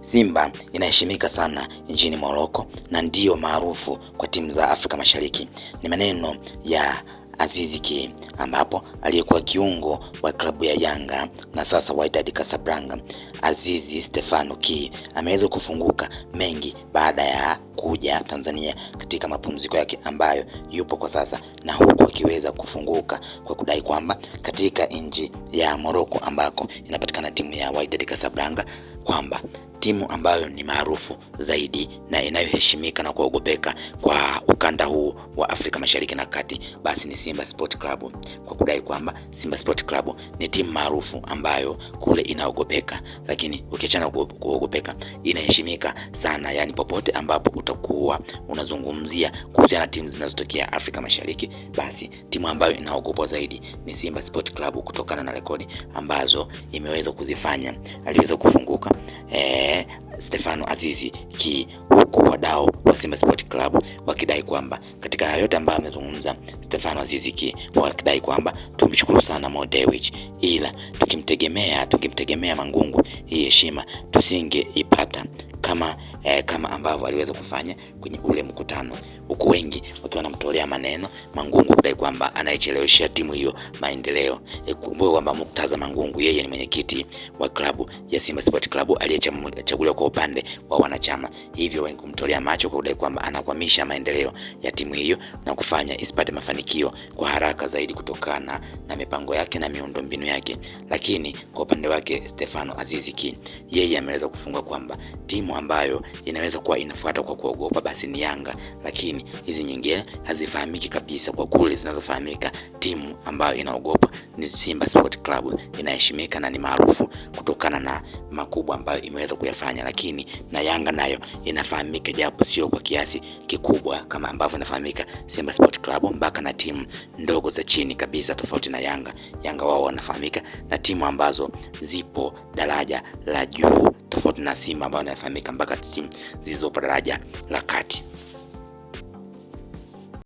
Simba inaheshimika sana nchini Morocco na ndiyo maarufu kwa timu za Afrika Mashariki. Ni maneno ya Aziz Ki, ambapo aliyekuwa kiungo wa klabu ya Yanga na sasa Wydad Casablanca. Aziz Stefano Ki ameweza kufunguka mengi baada ya kuja Tanzania katika mapumziko yake ambayo yupo kwa sasa, na huku akiweza kufunguka kwa kudai kwamba katika nchi ya Morocco ambako inapatikana timu ya Wydad Casablanca, kwamba timu ambayo ni maarufu zaidi na inayoheshimika na kuogopeka kwa ukanda huu wa Afrika Mashariki na Kati basi ni Simba Sport Club, kwa kudai kwamba Simba Sport Club ni timu maarufu ambayo kule inaogopeka, lakini ukiachana kuogopeka inaheshimika sana. Yani popote ambapo utakuwa unazungumzia kuhusiana na timu zinazotokea Afrika Mashariki, basi timu ambayo inaogopwa zaidi ni Simba Sport Club, kutokana na rekodi ambazo imeweza kuzifanya. Aliweza kufunguka Stefano Aziz Ki, huku wadau wa Simba Sport Club wakidai kwamba katika yote ambayo amezungumza Stefano Aziz Ki, wakidai kwamba tumshukuru sana Mo Dewji, ila tukimtegemea Mangungu hii heshima tusingeipata kama ambavyo aliweza kufanya kwenye ule mkutano, huku wengi wakiwa wanamtolea maneno Mangungu kudai kwamba anaichelewesha timu hiyo maendeleo. Kumbuka kwamba Murtaza Mangungu yeye ni mwenyekiti wa klabu ya Simba Sport Club aliyechaguliwa kwa upande wa wanachama, hivyo wengi kumtolea macho kwa kudai kwamba anakwamisha maendeleo ya timu hiyo na kufanya isipate mafanikio kwa haraka zaidi kutokana na mipango yake na miundombinu yake. Lakini kwa upande wake Stefano Aziz Ki, yeye ameweza kufungua kwamba timu ambayo inaweza kuwa inafuata kwa kuogopa basi ni Yanga, lakini hizi nyingine hazifahamiki kabisa. Kwa kule zinazofahamika, timu ambayo inaogopa ni Simba Sport Club, inaheshimika na ni maarufu kutokana na makubwa ambayo imeweza kuyafanya. Lakini na Yanga nayo inafahamika, japo sio kwa kiasi kikubwa kama ambavyo inafahamika Simba Sport Club, mpaka na timu ndogo za chini kabisa tofauti na Yanga. Yanga wao wanafahamika na timu ambazo zipo daraja la juu tofauti na Simba ambao inafahamika mpaka timu zilizopo daraja la kati.